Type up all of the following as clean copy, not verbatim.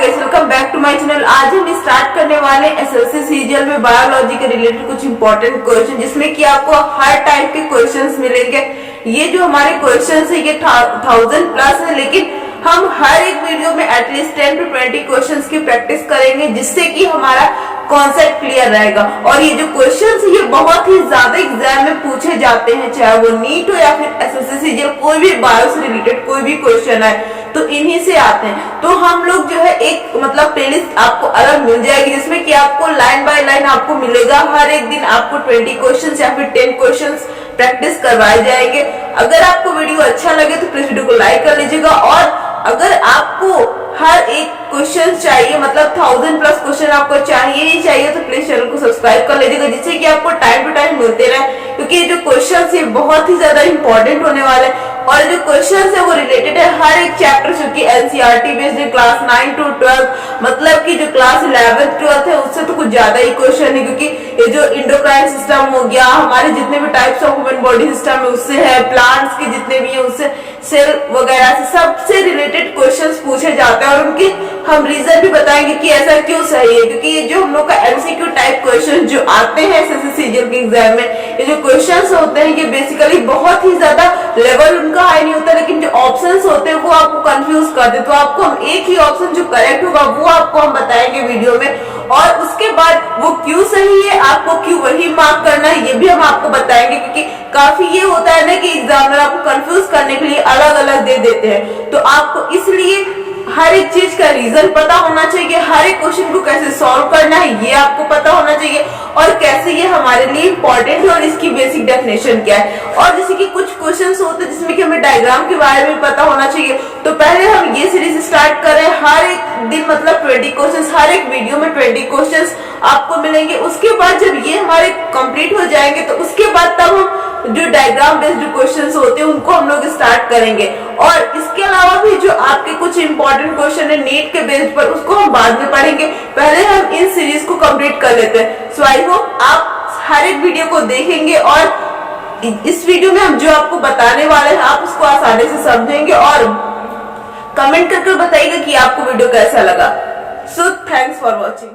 Guys, welcome back to my channel. आज हम start करने वाले एसएससी सीजीएल में बायोलॉजी के रिलेटेड कुछ इंपॉर्टेंट क्वेश्चन, जिसमें कि आपको हर टाइप के क्वेश्चंस मिलेंगे। ये जो हमारे क्वेश्चंस है ये 1000 प्लस है, लेकिन हम हर एक वीडियो में एटलीस्ट 10 to 20 क्वेश्चंस की प्रैक्टिस करेंगे, जिससे कि हमारा कॉन्सेप्ट क्लियर रहेगा। और ये जो क्वेश्चंस ये बहुत ही ज्यादा एग्जाम में पूछे जाते हैं, चाहे वो नीट हो या फिर एसएससी सीजीएल, कोई भी बायो से रिलेटेड कोई भी क्वेश्चन है तो इन्हीं से आते हैं। तो हम लोग जो है एक मतलब प्लेलिस्ट आपको अलग मिल जाएगी, जिसमें कि आपको लाइन बाय लाइन आपको मिलेगा। हर एक दिन आपको 20 क्वेश्चंस या फिर 10 क्वेश्चंस प्रैक्टिस करवाए जाएंगे। अगर आपको वीडियो अच्छा लगे तो प्लीज वीडियो को लाइक कर लीजिएगा, और अगर आपको हर एक क्वेश्चन चाहिए, मतलब 1000 प्लस क्वेश्चन आपको चाहिए ही चाहिए, तो प्लीज चैनल को सब्सक्राइब कर लीजिएगा, जिससे कि आपको टाइम टू टाइम मिलते रहे। क्योंकि ये जो क्वेश्चंस है बहुत ही ज्यादा इंपॉर्टेंट होने वाले हैं, और जो क्वेश्चंस है वो रिलेटेड है हर एक चैप्टर से, कि एनसीईआरटी बेस्ड है, क्लास 9 to 12, मतलब कि जो क्लास 11th 12th है उससे तो कुछ ज्यादा ही क्वेश्चन है। क्योंकि ये जो इंडोक्राइन सिस्टम हो गया, हमारे जितने भी types of human body system है उससे है, प्लांट्स के जितने भी है उससे, सेल वगैरह से, सबसे रिलेटेड क्वेश्चंस पूछे जाते हैं। और उनकी हम रीजन भी बताएंगे कि ऐसा क्यों सही है। क्योंकि ये जो हम लोग का एमसीक्यू टाइप क्वेश्चन जो आते हैं एसएससी सीजीएल के एग्जाम में, ये जो क्वेश्चंस होते हैं ये बेसिकली बहुत ही ज्यादा लेवल उनका हाई नहीं होता, लेकिन जो ऑप्शंस होते हैं वो आपको कंफ्यूज कर दे। तो आपको हम एक ही ऑप्शन जो करेक्ट होगा वो आपको हम बताएंगे वीडियो में, और उसके बाद वो क्यों सही है, आपको क्यों वही मार्क करना है, ये भी हम आपको बताएंगे। क्योंकि काफी ये होता है ना कि एग्जामिनर आपको कंफ्यूज करने के लिए अलग अलग दे देते हैं, तो आपको इसलिए हर एक चीज का रीजन पता होना चाहिए, हर एक क्वेश्चन को कैसे सॉल्व करना है ये आपको पता होना चाहिए, और कैसे ये हमारे लिए इंपॉर्टेंट है और इसकी बेसिक डेफिनेशन क्या है। और जैसे कि कुछ क्वेश्चंस होते हैं जिसमें कि हमें डायग्राम के बारे में पता होना चाहिए, तो पहले हम ये सीरीज स्टार्ट कर रहे हैं। हर एक दिन मतलब 20 क्वेश्चंस, हर एक वीडियो में 20 क्वेश्चंस आपको मिलेंगे। उसके बाद जब ये हमारे कंप्लीट हो जाएंगे तो उसके बाद तब हम जो डायग्राम बेस्ड क्वेश्चंस होते हैं उनको हम लोग स्टार्ट करेंगे। और इसके अलावा भी जो आपके कुछ इंपॉर्टेंट क्वेश्चन है नीट के बेस पर, उसको हम बाद में पढ़ेंगे। पहले हम इन सीरीज को कंप्लीट कर लेते हैं। सो आई होप आप हर एक वीडियो को देखेंगे, और इस वीडियो में हम जो आपको बताने वाले हैं आप उसको आसानी से समझेंगे, और कमेंट करके बताइएगा कि आपको वीडियो कैसा लगा। So thanks for watching.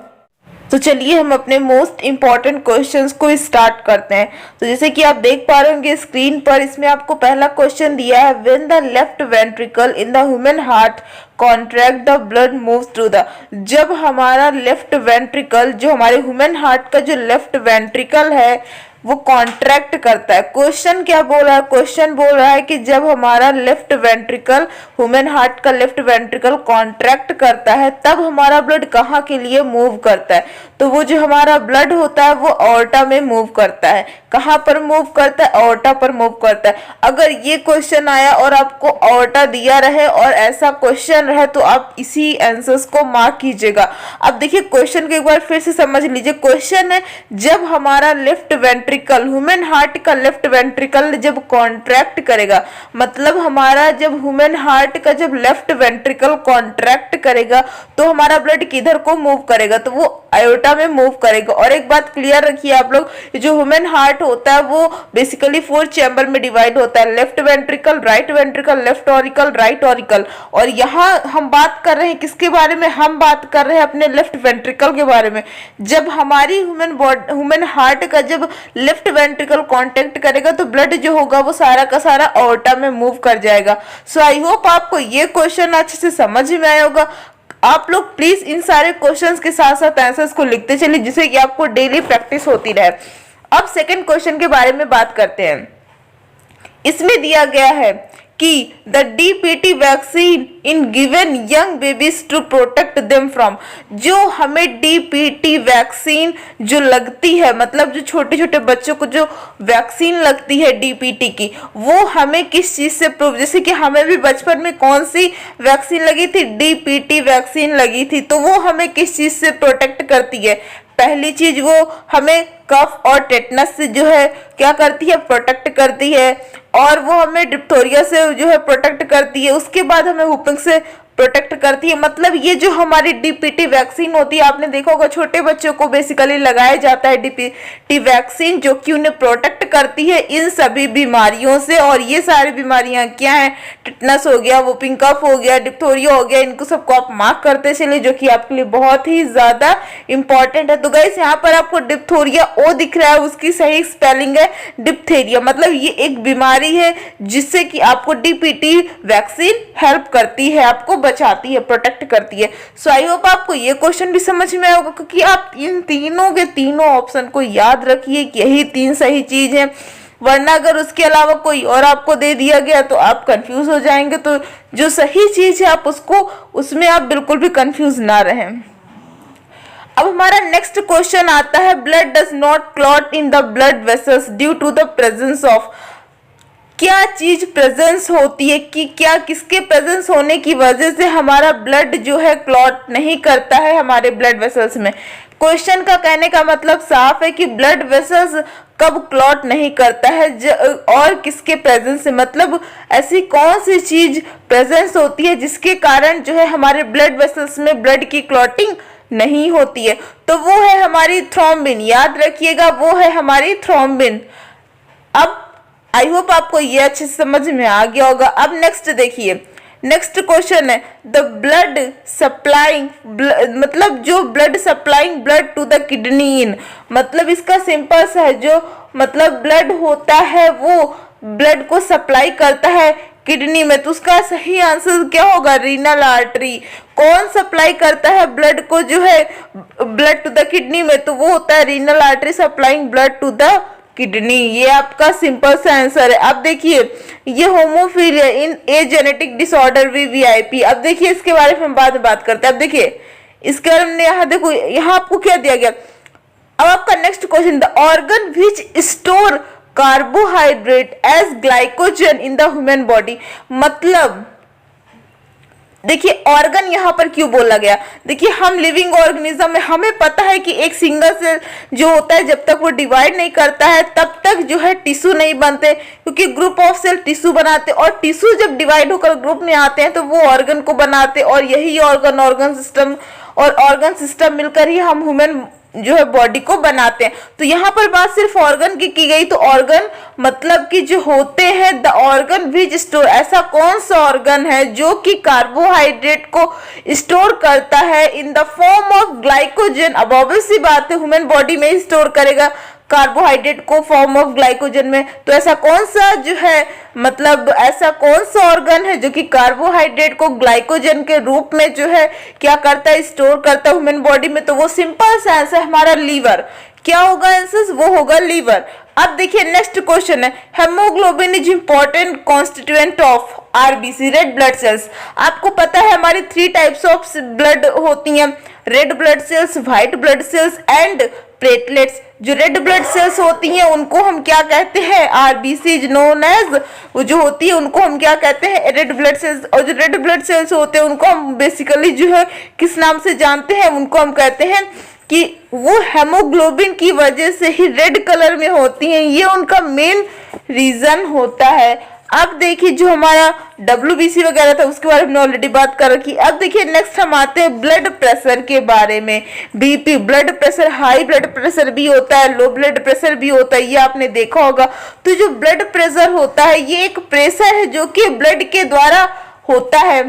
तो चलिए हम अपने मोस्ट इम्पॉर्टेंट क्वेश्चंस को स्टार्ट करते हैं। तो जैसे कि आप देख पा रहे होंगे स्क्रीन पर, इसमें आपको पहला क्वेश्चन दिया है, when the left ventricle in the human heart contract the blood move through the. जब हमारा लेफ्ट वेंट्रिकल, जो हमारे ह्यूमन हार्ट का जो लेफ्ट वेंट्रिकल है वो कॉन्ट्रैक्ट करता है। क्वेश्चन क्या बोल रहा है? क्वेश्चन बोल रहा है कि जब हमारा लेफ्ट वेंट्रिकल, ह्यूमन हार्ट का लेफ्ट वेंट्रिकल कॉन्ट्रैक्ट करता है, तब हमारा ब्लड कहाँ के लिए मूव करता है? तो वो जो हमारा ब्लड होता है वो ऑर्टा में मूव करता है। कहाँ पर मूव करता है? ऑर्टा पर मूव करता है। अगर ये क्वेश्चन आया और आपको ऑर्टा दिया रहे और ऐसा क्वेश्चन रहे तो आप इसी आंसर्स को मार्क कीजिएगा। अब देखिए क्वेश्चन को एक बार फिर से समझ लीजिए। क्वेश्चन है, जब हमारा लेफ्ट वेंट्रिकल, ह्यूमन हार्ट का लेफ्ट वेंट्रिकल जब कॉन्ट्रैक्ट करेगा, मतलब हमारा जब ह्यूमन हार्ट का जब लेफ्ट वेंट्रिकल कॉन्ट्रैक्ट करेगा तो हमारा ब्लड किधर को मूव करेगा? तो वो आयोटा में मूव करेगा। और एक बात क्लियर रखिए आप लोग, जो ह्यूमन हार्ट होता है वो बेसिकली 4 चैम्बर में डिवाइड होता है, left ventricle, right ventricle, left auricle, right auricle. और यहाँ हम बात कर रहे हैं किसके बारे में? हम बात कर रहे हैं अपने लेफ्ट वेंट्रिकल के बारे में। जब हमारी ह्यूमन हार्ट का जब लेफ्ट वेंट्रिकल कांटेक्ट करेगा तो ब्लड जो होगा वो सारा का सारा ऑर्टा में मूव कर जाएगा। सो आई होप आपको ये क्वेश्चन अच्छे से समझ में आया होगा। आप लोग प्लीज इन सारे क्वेश्चंस के साथ साथ आंसर्स को लिखते चलिए, जिससे कि आपको डेली प्रैक्टिस होती रहे। अब सेकंड क्वेश्चन के बारे में बात करते हैं। इसमें दिया गया है कि the DPT vaccine in given young babies to protect them from. जो हमें डीपीटी वैक्सीन जो लगती है, मतलब जो छोटे छोटे बच्चों को जो वैक्सीन लगती है डीपीटी की, वो हमें किस चीज से प्रूव, जैसे कि हमें भी बचपन में कौन सी वैक्सीन लगी थी? डीपीटी वैक्सीन लगी थी। तो वो हमें किस चीज से प्रोटेक्ट करती है? पहली चीज वो हमें कफ और टेटनस से जो है क्या करती है? प्रोटेक्ट करती है। और वो हमें डिप्थोरिया से जो है प्रोटेक्ट करती है। उसके बाद हमें हुपिंग से प्रोटेक्ट करती है। मतलब ये जो हमारी डीपीटी वैक्सीन होती है, आपने देखा होगा छोटे बच्चों को बेसिकली लगाया जाता है डीपीटी वैक्सीन, जो कि उन्हें प्रोटेक्ट करती है इन सभी बीमारियों से। और ये सारी बीमारियां क्या हैं, टिटनस हो गया, वुपिंग कफ हो गया, डिप्थोरिया हो गया, इनको सबको आप मार्क करते चलिए, जो कि आपके लिए बहुत ही ज्यादा इंपॉर्टेंट है। तो गाइस यहाँ पर आपको डिप्थोरिया ओ दिख रहा है, उसकी सही स्पेलिंग है डिप्थेरिया। मतलब ये एक बीमारी है जिससे कि आपको डीपीटी वैक्सीन हेल्प करती है, आपको बचाती है, प्रोटेक्ट करती है। सो आई होप आपको ये क्वेश्चन भी समझ में आएगा, क्योंकि आप इन तीनों के तीनों ऑप्शन को याद रखिए कि यही 3 सही चीज है, वरना अगर उसके अलावा कोई और आपको दे दिया गया तो आप कंफ्यूज हो जाएंगे। तो जो सही चीज है आप उसमें आप बिल्कुल भी कंफ्यूज ना रहें। अब हमारा नेक्स्ट क्वेश्चन आता है, blood does not clot in the blood vessels due to the presence of. क्या चीज प्रेजेंस होती है कि क्या किसके प्रेजेंस होने की वजह से हमारा ब्लड जो है क्लॉट नहीं करता है हमारे ब्लड वेसल्स में। क्वेश्चन का कहने का मतलब साफ है कि ब्लड वेसल्स कब क्लॉट नहीं करता है और किसके प्रेजेंस से, मतलब ऐसी कौन सी चीज प्रेजेंस होती है जिसके कारण जो है हमारे ब्लड वेसल्स में ब्लड की क्लॉटिंग नहीं होती है। तो वो है हमारी थ्रोम्बिन, याद रखिएगा वो है हमारी थ्रोम्बिन। अब आई होप आपको ये अच्छे से समझ में आ गया होगा। अब नेक्स्ट देखिए, नेक्स्ट क्वेश्चन है द ब्लड सप्लाइंग, मतलब जो blood supplying blood to the kidney in, मतलब इसका सिंपल सा है, जो मतलब ब्लड होता है वो ब्लड को सप्लाई करता है किडनी में। तो उसका सही आंसर क्या होगा, रीनल आर्टरी। कौन सप्लाई करता है ब्लड को जो है ब्लड टू द किडनी में, तो वो होता है renal artery supplying blood to the kidney. ये आपका सिंपल सा आंसर है। अब देखिए ये haemophilia in a genetic disorder VVIP. अब देखिए इसके बारे में हम बाद में बात करते हैं। अब देखिए इसके बारे में यहाँ देखो, यहाँ आपको क्या दिया गया। अब आपका next question, the organ which store carbohydrate as glycogen in the human body. मतलब देखिए ऑर्गन यहाँ पर क्यों बोला गया, देखिए हम लिविंग ऑर्गेनिज्म में हमें पता है कि एक सिंगल सेल जो होता है जब तक वो डिवाइड नहीं करता है तब तक जो है टिश्यू नहीं बनते, क्योंकि ग्रुप ऑफ सेल टिश्यू बनाते और टिश्यू जब डिवाइड होकर ग्रुप में आते हैं तो वो ऑर्गन को बनाते और यही ऑर्गन सिस्टम मिलकर ही हम ह्यूमन जो है बॉडी को बनाते हैं। तो यहाँ पर बात सिर्फ ऑर्गन की गई। तो ऑर्गन मतलब कि जो होते हैं द ऑर्गन विच स्टोर, ऐसा कौन सा ऑर्गन है जो कि कार्बोहाइड्रेट को स्टोर करता है in the form of glycogen. अब ऑब्वियस सी बात है ह्यूमन बॉडी में ही स्टोर करेगा कार्बोहाइड्रेट को फॉर्म ऑफ ग्लाइकोजन में। तो ऐसा कौन सा जो है, मतलब ऐसा कौन सा ऑर्गन है जो कि कार्बोहाइड्रेट को ग्लाइकोजन के रूप में जो है क्या करता है, स्टोर करता है ह्यूमन बॉडी में। तो वो सिंपल सा आंसर हमारा लीवर। क्या होगा आंसर, वो होगा लीवर। अब देखिए नेक्स्ट क्वेश्चन है, haemoglobin is important constituent of RBC red blood cells. आपको पता है हमारी 3 टाइप्स ऑफ ब्लड होती हैं, red blood cells, white blood cells and platelets. जो रेड ब्लड सेल्स होती हैं उनको हम क्या कहते हैं, आरबीसी नोन एज, वो जो होती है उनको हम क्या कहते हैं, रेड ब्लड सेल्स। और जो रेड ब्लड सेल्स होते हैं उनको हम बेसिकली जो है किस नाम से जानते हैं, उनको हम कहते हैं कि वो हेमोग्लोबिन की वजह से ही रेड कलर में होती हैं, ये उनका मेन रीजन होता है। अब देखिए जो हमारा WBC वगैरह था उसके बारे में ऑलरेडी बात कर रखी। अब देखिए नेक्स्ट हम आते हैं ब्लड प्रेशर के बारे में। BP blood pressure, high blood pressure भी होता है, लो ब्लड प्रेशर भी होता है, ये आपने देखा होगा। तो जो ब्लड प्रेशर होता है ये एक प्रेशर है जो कि ब्लड के द्वारा होता है।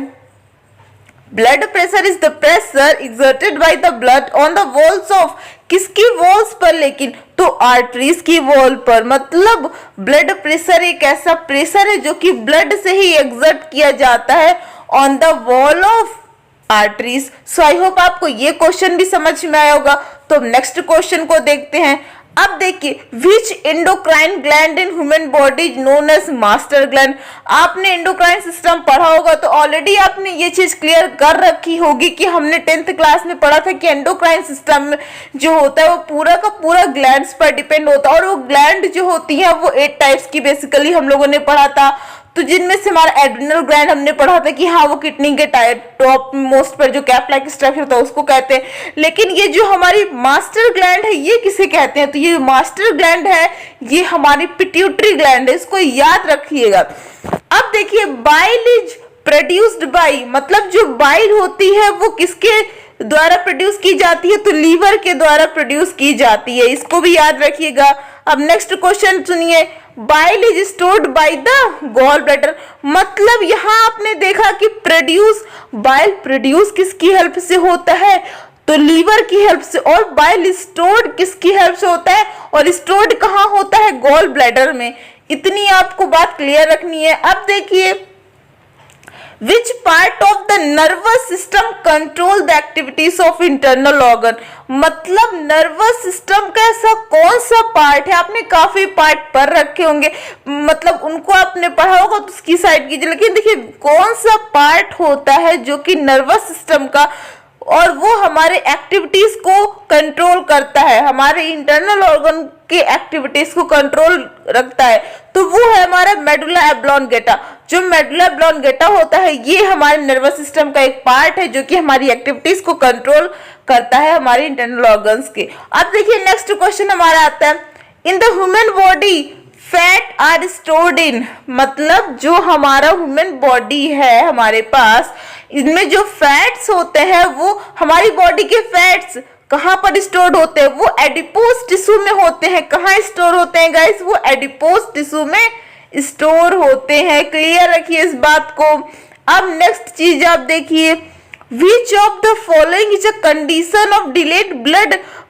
Blood pressure is the pressure exerted by the blood on the walls of, किसकी वॉल्स पर, लेकिन तो आर्टरीज की वॉल पर। मतलब ब्लड प्रेशर एक ऐसा प्रेशर है जो कि ब्लड से ही एग्जर्ट किया जाता है on the wall of arteries. So I hope आपको ये क्वेश्चन भी समझ में आया होगा। तो नेक्स्ट क्वेश्चन को देखते हैं। अब देखिए which endocrine gland in human body known as master gland. आपने एंडोक्राइन सिस्टम पढ़ा होगा तो ऑलरेडी आपने ये चीज क्लियर कर रखी होगी कि हमने 10th क्लास में पढ़ा था कि एंडोक्राइन सिस्टम जो होता है वो पूरा का पूरा ग्लैंड्स पर डिपेंड होता है। और वो ग्लैंड जो होती है वो 8 टाइप्स की बेसिकली हम लोगों ने पढ़ा था। तो जिनमें से हमारा एड्रिनल ग्लैंड हमने पढ़ा था कि हाँ वो किडनी के टॉप मोस्ट पर जो कैप लाइक स्ट्रक्चर होता है उसको कहते हैं। लेकिन ये जो हमारी मास्टर ग्लैंड है ये किसे कहते हैं, तो ये मास्टर ग्लैंड है ये हमारी पिट्यूटरी ग्लैंड है, इसको याद रखिएगा। अब देखिए बाइल इज प्रोड्यूस्ड बाय, मतलब जो बाइल होती है वो किसके द्वारा प्रोड्यूस की जाती है, तो लीवर के द्वारा प्रोड्यूस की जाती है, इसको भी याद रखिएगा। अब नेक्स्ट क्वेश्चन सुनिए, bile is stored by the gall bladder, मतलब यहां आपने देखा कि बाइल प्रोड्यूस किसकी हेल्प से होता है, तो लीवर की हेल्प से, और बाइल स्टोर्ड किसकी हेल्प से होता है, और स्टोर्ड कहां होता है, गॉल ब्लैडर में। इतनी आपको बात क्लियर रखनी है। अब देखिए, Which part of the nervous system control the activities of internal organ, मतलब नर्वस सिस्टम का ऐसा कौन सा पार्ट है, आपने काफी पार्ट पढ़ रखे होंगे, मतलब उनको आपने पढ़ा होगा तो उसकी साइड कीजिए, लेकिन देखिए कौन सा पार्ट होता है जो कि नर्वस सिस्टम का, और वो हमारे एक्टिविटीज को कंट्रोल करता है, हमारे इंटरनल ऑर्गन के एक्टिविटीज को कंट्रोल रखता है, तो वो है हमारा मेडुला ऑब्लोंगेटा। जो मेडुला ऑब्लोंगेटा होता है ये हमारे नर्वस सिस्टम का एक पार्ट है जो कि हमारी एक्टिविटीज को कंट्रोल करता है हमारे इंटरनल ऑर्गन्स के। अब देखिए नेक्स्ट क्वेश्चन हमारा आता है, in the human body fat are stored in, मतलब जो हमारा ह्यूमन बॉडी है हमारे पास, इनमें जो फैट्स होते हैं वो हमारी बॉडी के फैट्स कहां पर स्टोर होते हैं, वो एडिपोज टिश्यू में होते हैं। कहां स्टोर होते हैं गाइस, वो एडिपोज टिश्यू में स्टोर होते हैं। क्लियर रखिए इस बात को। अब नेक्स्ट चीज आप देखिए, which of the following is a condition of delayed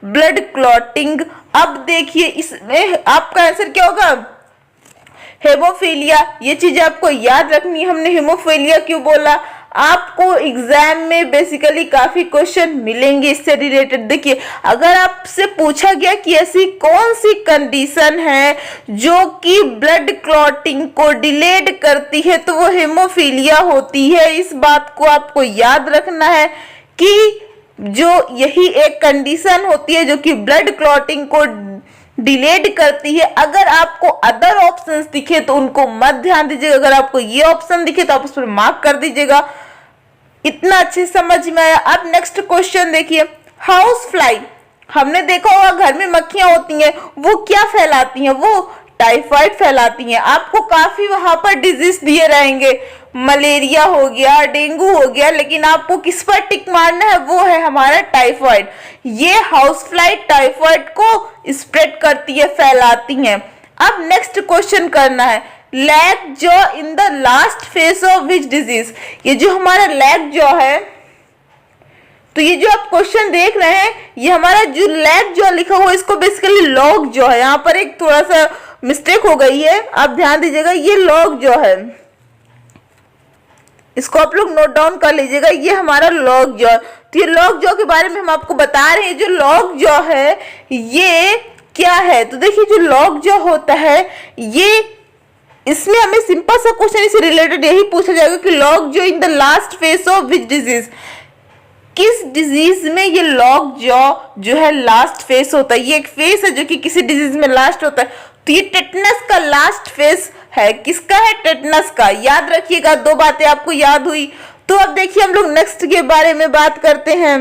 blood clotting. अब देखिए इसमें आपका आंसर क्या होगा, हेमोफीलिया। ये चीज आपको याद रखनी है, हमने हेमोफीलिया क्यों बोला, आपको एग्जाम में बेसिकली काफी क्वेश्चन मिलेंगे इससे रिलेटेड। देखिए अगर आपसे पूछा गया कि ऐसी कौन सी कंडीशन है जो कि ब्लड क्लॉटिंग को डिलेड करती है, तो वो हेमोफीलिया होती है। इस बात को आपको याद रखना है कि जो यही एक कंडीशन होती है जो कि ब्लड क्लॉटिंग को डिलेड करती है। अगर आपको अदर ऑप्शंस दिखे तो उनको मत ध्यान दीजिएगा, अगर आपको ये ऑप्शन दिखे तो आप उस पर मार्क कर दीजिएगा। इतना अच्छे समझ में आया। अब नेक्स्ट क्वेश्चन देखिए, हाउस फ्लाई, हमने देखा होगा घर में मक्खियां होती हैं, वो क्या फैलाती हैं, वो टाइफाइड फैलाती हैं। आपको काफी वहां पर डिजीज दिए रहेंगे, मलेरिया हो गया, डेंगू हो गया, लेकिन आपको किस पर टिक मारना है, वो है हमारा टाइफाइड। ये हाउस फ्लाई टाइफाइड को स्प्रेड करती है, फैलाती हैं। अब नेक्स्ट क्वेश्चन करना है, lag jaw in the last phase of which disease. ये जो हमारा लैग जॉ है, तो ये जो आप क्वेश्चन देख रहे हैं, ये हमारा जो लैग जॉ लिखा हुआ है इसको बेसिकली लॉग जॉ है। यहाँ पर एक थोड़ा सा मिस्टेक हो गई है, आप ध्यान दीजिएगा। ये लॉग जॉ है, इसको आप लोग नोट डाउन कर लीजिएगा, ये हमारा लॉग जॉ। तो ये लॉग जॉ के बारे में हम आपको बता रहे हैं। जो लॉग जॉ है ये क्या है, तो देखिए जो लॉग जॉ होता है ये, इसमें हमें सिंपल सा क्वेश्चन इससे रिलेटेड यही पूछा जाएगा कि log jaw in the last phase of which disease, किस डिजीज में ये लॉग जॉ जो है लास्ट फेज होता है। ये एक फेज है जो कि किसी डिजीज में लास्ट होता है। तो ये टेटनस का लास्ट फेज है, किसका है, टेटनस का। याद रखिएगा, दो बातें आपको याद हुई। तो अब देखिए हम लोग नेक्स्ट के बारे में बात करते हैं।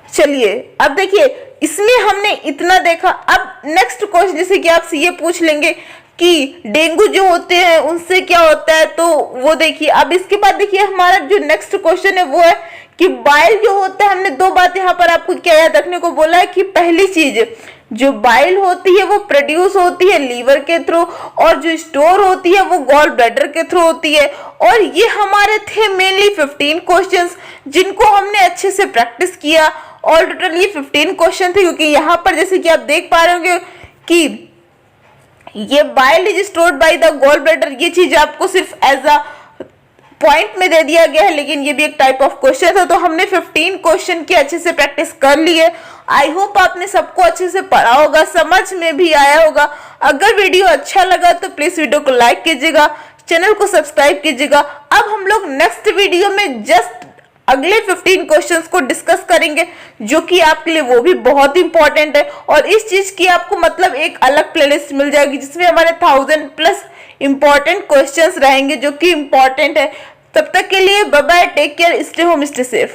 चलिए अब देखिए इसमें हमने इतना देखा। अब नेक्स्ट क्वेश्चन जैसे कि आपसे ये पूछ लेंगे कि डेंगू जो होते हैं उनसे क्या होता है, तो वो देखिए। अब इसके बाद देखिए हमारा जो नेक्स्ट क्वेश्चन है वो है कि बाइल जो होता है, हमने दो बात यहाँ पर आपको क्या याद रखने को बोला है कि पहली चीज जो बाइल होती है वो प्रोड्यूस होती है लीवर के थ्रू, और जो स्टोर होती है वो गॉल ब्लैडर के थ्रू होती है। और ये हमारे थे मेनली 15 क्वेश्चंस जिनको हमने अच्छे से प्रैक्टिस किया। और टोटल ये 15 क्वेश्चन थे, क्योंकि यहाँ पर जैसे कि आप देख पा रहे होंगे कि ये bile is stored by the gall bladder, ये चीज आपको सिर्फ एज अ पॉइंट में दे दिया गया है, लेकिन ये भी एक टाइप ऑफ क्वेश्चन था। तो हमने 15 क्वेश्चन की अच्छे से प्रैक्टिस कर ली है। आई होप आपने सबको अच्छे से पढ़ा होगा, समझ में भी आया होगा। अगर वीडियो अच्छा लगा तो प्लीज वीडियो को लाइक कीजिएगा, चैनल को सब्सक्राइब कीजिएगा। अब हम लोग नेक्स्ट वीडियो में जस्ट अगले 15 क्वेश्चंस को डिस्कस करेंगे, जो कि आपके लिए वो भी बहुत इंपॉर्टेंट है। और इस चीज की आपको मतलब एक अलग प्लेलिस्ट मिल जाएगी जिसमें हमारे 1000+ इंपॉर्टेंट क्वेश्चंस रहेंगे जो कि इंपॉर्टेंट है। तब तक के लिए bye bye, take care, stay home, stay safe.